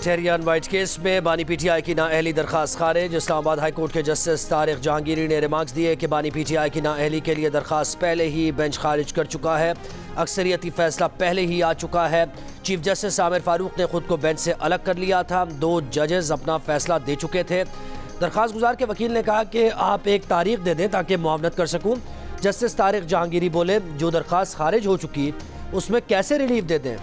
टेहरियान white case में बानी PTI की नाअहली दरखास्त खारिज। इस्लामाबाद हाई कोर्ट के जस्टिस तारिक जहांगीरी ने रिमार्क्स दिए कि बानी पीटीआई की नाअहली के लिए दरखास्त पहले ही बेंच खारिज कर चुका है। अक्सरियती फैसला पहले ही आ चुका है। चीफ जस्टिस आमिर फारूक ने खुद को बेंच से अलग कर लिया था। 2 जजेस अपना फैसला दे चुके थे। दरखास्त गुजार के वकील ने कहा कि आप एक तारीख दे दें ताकि मुआवनत कर सकूँ। जस्टिस तारिक जहांगीरी बोले, जो दरखास्त खारिज हो चुकी उसमें कैसे रिलीफ दे दें।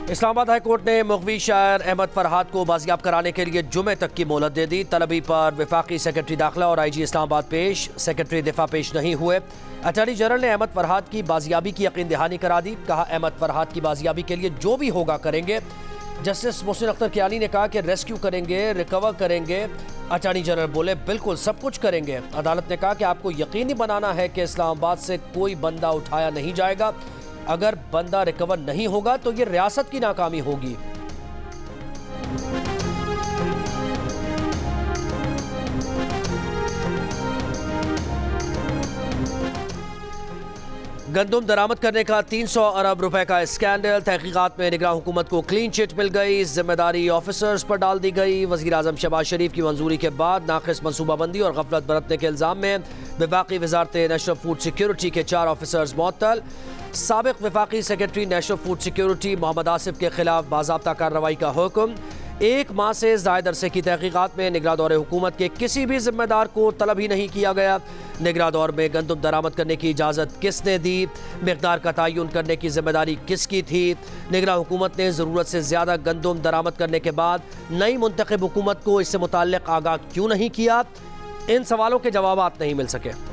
इस्लामाबाद हाई कोर्ट ने मुगवी शायर अहमद फरहाद को बाजियाब कराने के लिए जुमे तक की मोहलत दे दी। तलबी पर वफाकी सेक्रेटरी दाखिला और IG इस्लामाबाद पेश, सेक्रेटरी दिफा पेश नहीं हुए। अटॉर्नी जनरल ने अहमद फरहाद की बाजियाबी की यकीन दहानी करा दी। कहा, अहमद फरहाद की बाजियाबी के लिए जो भी होगा करेंगे। जस्टिस मोहसिन अख्तर कियानी ने कहा कि रेस्क्यू करेंगे, रिकवर करेंगे। अटॉर्नी जनरल बोले, बिल्कुल सब कुछ करेंगे। अदालत ने कहा कि आपको यकीनी बनाना है कि इस्लामाबाद से कोई बंदा उठाया नहीं जाएगा। अगर बंदा रिकवर नहीं होगा तो ये रियासत की नाकामी होगी। गंदुम दरामद करने का 300 अरब रुपए का स्कैंडल। तहकीकात में निगरान हुकूमत को क्लीन चिट मिल गई। जिम्मेदारी ऑफिसर्स पर डाल दी गई। वज़ीर आज़म शहबाज शरीफ की मंजूरी के बाद नाक़िस मनसूबाबंदी और गफलत बरतने के इल्ज़ाम में वफाकी वज़ारत नेशनल फूड सिक्योरिटी के 4 ऑफिसर्स मुअत्तल। साबिक़ वफाकी secretary national food security Mohammad Asif के खिलाफ बाज़ाब्ता कार्रवाई का हुक्म। 1 माह से ज़ायद अरसे की तहकीकात में निगरान दौरे हुकूमत के किसी भी जिम्मेदार को तलब ही नहीं किया गया। निगरान दौर में गंदुम दरामद करने की इजाज़त किसने दी? मिक़दार का तयन करने की जिम्मेदारी किसकी थी? निगरान हुकूमत ने ज़रूरत से ज़्यादा गंदुम दरामद करने के बाद नई मुंतखब हुकूमत को इससे मुताल्लिक़ आगाह क्यों नहीं किया? इन सवालों के जवाब नहीं मिल सके।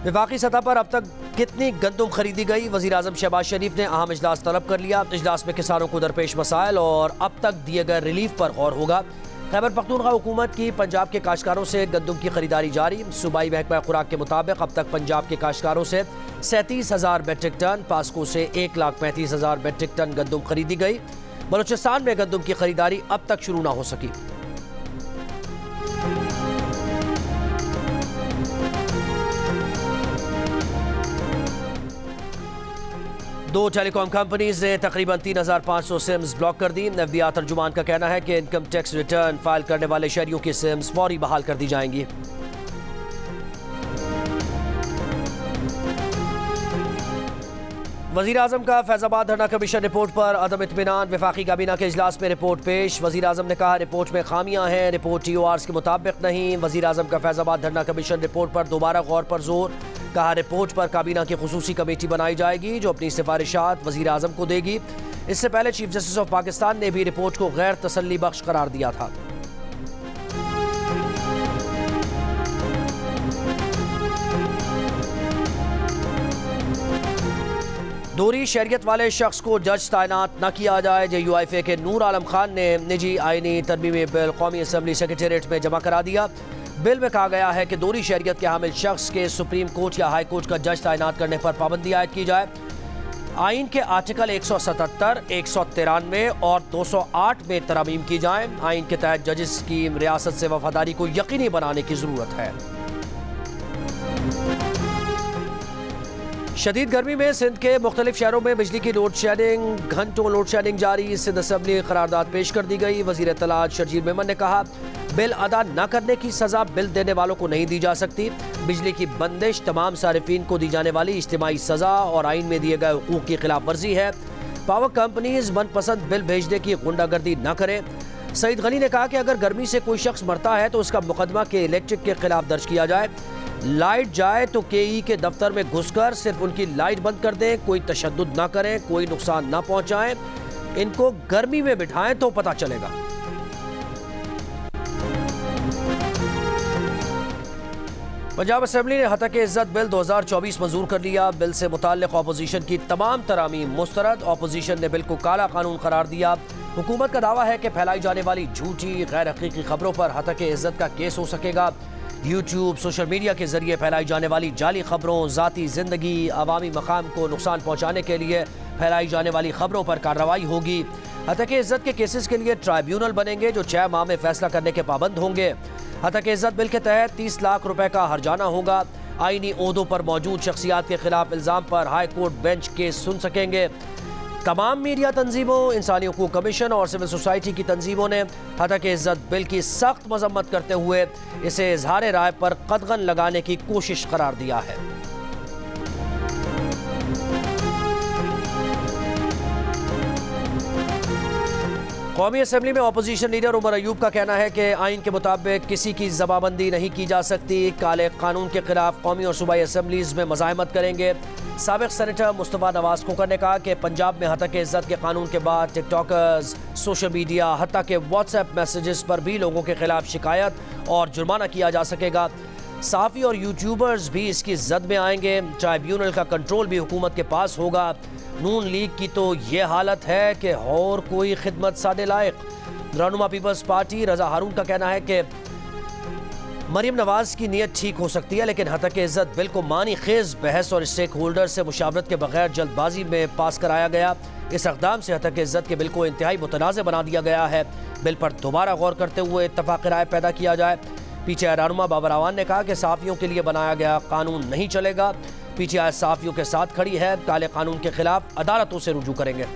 वफाकी सतह पर अब तक कितनी गंदुम खरीदी गई? वज़ीर आज़म शहबाज शरीफ ने अहम इजलास तलब कर लिया। इजलास में किसानों को दरपेश मसाइल और अब तक दिए गए रिलीफ पर गौर होगा। खैबर पख्तूनख्वा हुकूमत की पंजाब के काश्तकारों से गंदुम की खरीदारी जारी। सूबाई महकमा खुराक के मुताबिक अब तक पंजाब के काश्तकारों से 37,000 मेट्रिक टन, पास्को से 1,35,000 मेट्रिक टन गंदुम खरीदी गई। बलूचिस्तान में गंदुम की खरीदारी अब तक शुरू ना हो सकी। दो टेलीकॉम कंपनीज ने तकरीबन 3,500 सिम्स ब्लॉक कर दी। FBI तर्जुमान का कहना है कि इनकम टैक्स रिटर्न फाइल करने वाले शहरियों की सिम्स फौरी बहाल कर दी जाएंगी। वज़ीर आज़म का फैज़ाबाद धरना कमीशन रिपोर्ट पर अदम इत्मीनान। वफाकी काबीना के इजलास में रिपोर्ट पेश। वज़ीर आज़म ने कहा, रिपोर्ट में खामियां हैं, रिपोर्ट TORs के मुताबिक नहीं। वज़ीर आज़म का फैज़ाबाद धरना कमीशन रिपोर्ट पर दोबारा गौर पर जोर। कहा, रिपोर्ट पर काबीना की खुसूसी कमेटी बनाई जाएगी जो अपनी सिफारिशात वज़ीर आज़म को देगी। इससे पहले चीफ जस्टिस ऑफ पाकिस्तान ने भी रिपोर्ट को गैर तसल्ली बख्श करार दिया था। दोहरी शहरियत वाले शख्स को जज तैनात न किया जाए। JUIFA के नूर आलम खान ने निजी आईनी तरमीमी बिल कौमी असम्बली सेक्रेटेरिएट में जमा करा दिया। बिल में कहा गया है कि दोहरी शहरियत के हामिल शख्स के सुप्रीम कोर्ट या हाई कोर्ट का जज तैनात करने पर पाबंदी आयद की जाए। आइन के आर्टिकल 177, 193 और 208 में तरमीम की जाए। आइन के तहत जजेस की रियासत से वफादारी को यकीनी बनाने की जरूरत है। शदीद गर्मी में सिंध के मुख्तलिफ शहरों में बिजली की लोड शेडिंग, घंटों लोड शेडिंग जारी। सिंध असम्बली करारदाद पेश कर दी गई। वजीर इत्तलात शर्जील मेमन ने कहा, बिल अदा न करने की सजा बिल देने वालों को नहीं दी जा सकती। बिजली की बंदिश तमाम सारिफीन को दी जाने वाली इज्तिमाई सजा और आइन में दिए गए हुकूक की खिलाफ वर्जी है। पावर कंपनीज मनपसंद बिल भेजने की गुंडागर्दी न करें। सईद गनी ने कहा कि अगर गर्मी से कोई शख्स मरता है तो उसका मुकदमा के इलेक्ट्रिक के खिलाफ दर्ज किया जाए। लाइट जाए तो KE के दफ्तर में घुसकर सिर्फ उनकी लाइट बंद कर दें। कोई तशद्दुद ना करें, कोई नुकसान ना पहुंचाएं। इनको गर्मी में बिठाएं तो पता चलेगा। पंजाब असेंबली ने हतक इज्जत बिल 2024 मंजूर कर लिया। बिल से मुताल्लिक अपोजिशन की तमाम तरामीम मुस्तरद। अपोजिशन ने बिल को काला कानून करार दिया। हुकूमत का दावा है कि फैलाई जाने वाली झूठी गैर हकीकी खबरों पर हतक इज्जत का केस हो सकेगा। यूट्यूब, सोशल मीडिया के जरिए फैलाई जाने वाली जाली खबरों, ज़ाती ज़िंदगी, अवामी मकाम को नुकसान पहुँचाने के लिए फैलाई जाने वाली खबरों पर कार्रवाई होगी। हतक इज्जत के केसेस के लिए ट्राइब्यूनल बनेंगे जो 6 माह में फैसला करने के पाबंद होंगे। हतक इज्जत बिल के तहत 30 लाख रुपए का हर्जाना होगा। आईनी ओहदों पर मौजूद शख्सियात के खिलाफ इल्जाम पर हाई कोर्ट बेंच केस सुन सकेंगे। तमाम मीडिया तंजीमों, इंसानी हकूक कमीशन और सिविल सोसाइटी की तंजीमों ने हतक इज्जत बिल की सख्त मजम्मत करते हुए इसे इजहार राय पर कदगन लगाने की कोशिश करार दिया है। कौमी असम्बली में अपोजिशन लीडर उमर अयूब का कहना है कि आइन के मुताबिक किसी की जमाबंदी नहीं की जा सकती। काले कानून के खिलाफ कौमी और सूबाई असम्बलीज में मज़ाहमत करेंगे। साबिक सेनेटर मुस्तफा नवाज खोखर ने कहा कि पंजाब में हतक इज्जत के कानून के बाद टिकटॉकर्स, सोशल मीडिया, हत्ता के व्हाट्सएप मैसेजेस पर भी लोगों के खिलाफ शिकायत और जुर्माना किया जा सकेगा। सहाफ़ी और यूट्यूबर्स भी इसकी जद में आएंगे। ट्राइब्यूनल का कंट्रोल भी हुकूमत के पास होगा। नून लीग की तो ये हालत है कि और कोई खिदमत सादे लायक। रहनुमा पीपल्स पार्टी रजा हारून का कहना है कि मरीम नवाज की नीयत ठीक हो सकती है, लेकिन हतक इज्जत बिल को मानी खेज बहस और स्टेक होल्डर से मुशावरत के बगैर जल्दबाजी में पास कराया गया। इस इक़दाम से हतक इज्जत के बिल को इंतहाई मुतनाज़ बना दिया गया है। बिल पर दोबारा गौर करते हुए इत्तफाक़ राय पैदा किया जाए। पीटीआई रहनुमा बाबर अवान ने कहा कि सहाफ़ियों के लिए बनाया गया कानून नहीं चलेगा। पीटीआई सहाफ़ियों के साथ खड़ी है। काले कानून के खिलाफ अदालतों से रुजू करेंगे।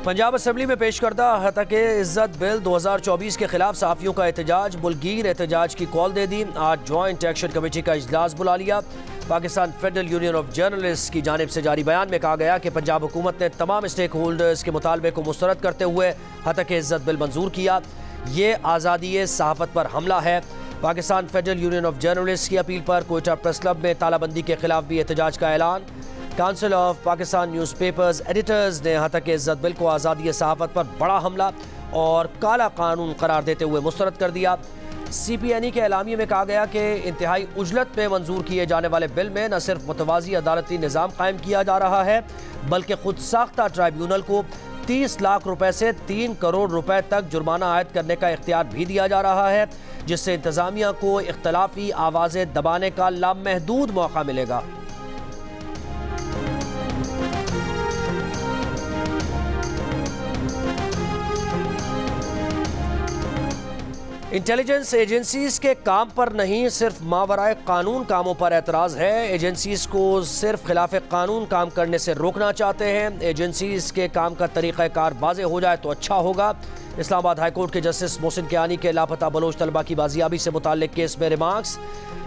पंजाब असम्बली में पेश करदा हतक इज्जत बिल 2024 के खिलाफ सहाफ़ियों का एहतजाज। मुल्कीर एहतजाज की कॉल दे दी। आज जॉइंट एक्शन कमेटी का इजलास बुला लिया। Pakistan federal union of journalist की जानिब से जारी बयान में कहा गया कि पंजाब हुकूमत ने तमाम स्टेक होल्डर्स के मुतालबे को मुस्तरद करते हुए हतक इज्जत बिल मंजूर किया। ये आज़ादी सहाफ़त पर हमला है। Pakistan federal union of journalist की अपील पर कोयटा प्रेस क्लब में तालाबंदी के खिलाफ भी एहतजाज का ऐलान। Council of Pakistan newspapers editors ने हतक इज्जत बिल को आज़ादी सहाफ़त पर बड़ा हमला और काला कानून करार देते हुए मुस्तरद कर दिया। CPNE के एलामिये में कहा गया कि इंतहाई उजलत में मंजूर किए जाने वाले बिल में न सिर्फ मुतवाज़ी अदालती निज़ाम कायम किया जा रहा है, बल्कि खुद साख्ता ट्राइब्यूनल को 30 लाख रुपए से 3 करोड़ रुपए तक जुर्माना आयद करने का इख्तियार भी दिया जा रहा है, जिससे इंतज़ामिया को इख्तलाफी आवाज़ें दबाने का लामहदूद मौका मिलेगा। इंटेलिजेंस एजेंसीज के काम पर नहीं, सिर्फ मावराए कानून कामों पर एतराज़ है। एजेंसीज को सिर्फ खिलाफ कानून काम करने से रोकना चाहते हैं। एजेंसीज के काम का तरीक़ाकार वाज़ेह हो जाए तो अच्छा होगा। इस्लामाबाद हाई कोर्ट के जस्टिस मोहसिन कियानी के लापता बलोच तलबा की बाजियाबी से मुताल्लिक केस में remarks.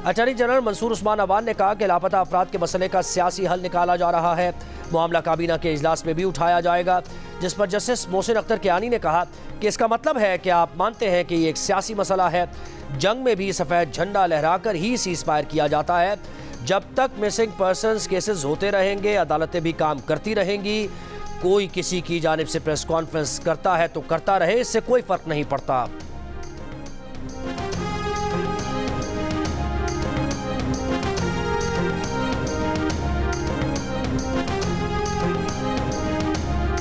Attorney general Mansoor Usman Awan ने कहा कि लापता अफराद के मसले का सियासी हल निकाला जा रहा है। मामला काबीना के इजलास में भी उठाया जाएगा, जिस पर जस्टिस मोहसिन अख्तर कियानी ने कहा कि इसका मतलब है कि आप मानते हैं कि ये एक सियासी मसला है। जंग में भी सफ़ेद झंडा लहराकर ही सीज़ फायर किया जाता है। जब तक मिसिंग पर्सनस केसेस होते रहेंगे, अदालतें भी काम करती रहेंगी। कोई किसी की जानिब से प्रेस कॉन्फ्रेंस करता है तो करता रहे, इससे कोई फ़र्क नहीं पड़ता।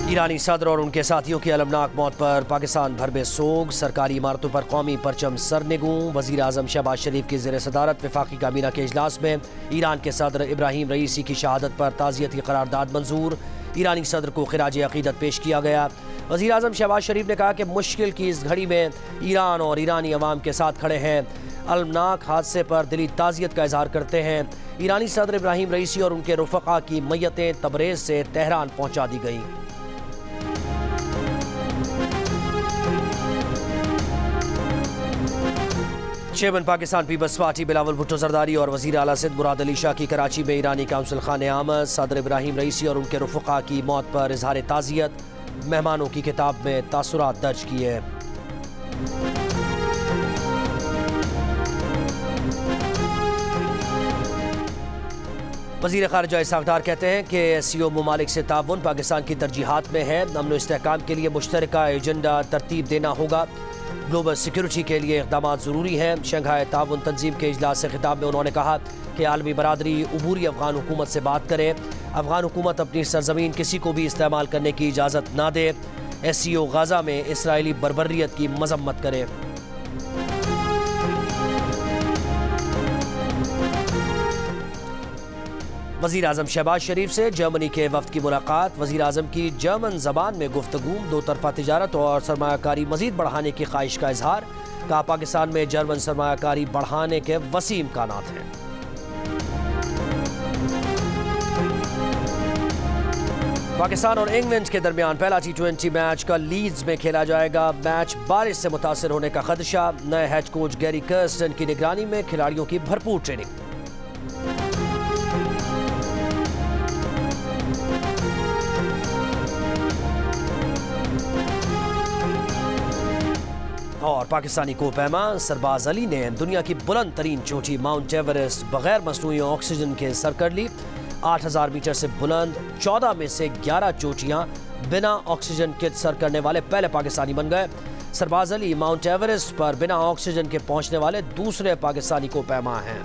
ईरानी सदर और उनके साथियों की अलमनाक मौत पर पाकिस्तान भर में सोग। सरकारी इमारतों पर कौमी परचम सरनिगूं। वज़ीर आज़म शहबाज शरीफ की ज़ेर सदारत वफाकी काबीना के इजलास में ईरान के सदर इब्राहिम रईसी की शहादत पर ताज़ियती करारदाद मंजूर। ईरानी सदर को खिराज अक़ीदत पेश किया गया। वज़ीर आज़म शहबाज शरीफ ने कहा कि मुश्किल की इस घड़ी में ईरान और ईरानी अवाम के साथ खड़े हैं। अलमनाक हादसे पर दिली ताज़ियत का इजहार करते हैं। ईरानी सदर इब्राहिम रईसी और उनके रुफ़क़ा की मैयतें तबरेज़ से तेहरान पहुँचा दी गईं। चेयरमैन पाकिस्तान पीपल्स पार्टी बिलावल भुट्टो जरदारी और वज़ीर आला सिंध मुराद अली शाह की कराची में ईरानी काउंसिल खाने आमद। सदर इब्राहिम रईसी और उनके रुफ़क़ा की मौत पर इजहार ताज़ियत। मेहमानों की किताब में तासुरात दर्ज किए। वज़ीर ख़ारिजा इसहाक़ डार कहते हैं कि SCO ममालिक से ताउन पाकिस्तान की तरजीहात में है। अमन व इस्तेहकाम के लिए मुश्तरका एजेंडा तरतीब देना होगा। ग्लोबल सिक्योरिटी के लिए इक़दाम ज़रूरी हैं। शंघाई ताउन तंजीम के इजलास से खिताब में उन्होंने कहा कि आलमी बरादरी अबूरी अफ़गान हुकूमत से बात करे। अफ़गान हुकूमत अपनी सरज़मीन किसी को भी इस्तेमाल करने की इजाज़त ना दे। SCO गाजा में इसराइली बर्बरियत की मजम्मत करे। वज़ीर आज़म शहबाज शरीफ से जर्मनी के वफ्द की मुलाकात। वज़ीर आज़म की जर्मन ज़बान में गुफ्तगू, दो तरफ़ा तिजारत और सरमायाकारी मज़ीद बढ़ाने की ख्वाहिश का इजहार। कहा पाकिस्तान में जर्मन सरमायाकारी बढ़ाने के वसी इम्कानात हैं। पाकिस्तान और इंग्लैंड के दरमियान पहला T20 मैच का लीड्स में खेला जाएगा। मैच बारिश से मुतासर होने का खदशा। नए हेड कोच गैरी कर्स्टन की निगरानी में खिलाड़ियों की भरपूर ट्रेनिंग। और पाकिस्तानी कोपैमा सरबाज अली ने दुनिया की बुलंद तरीन चोटी माउंट एवरेस्ट बगैर मसनूई ऑक्सीजन के सर कर ली। 8000 मीटर से बुलंद 14 में से 11 चोटियां बिना ऑक्सीजन किट सर करने वाले पहले पाकिस्तानी बन गए। सरबाज अली माउंट एवरेस्ट पर बिना ऑक्सीजन के पहुंचने वाले दूसरे पाकिस्तानी कोपैमा हैं।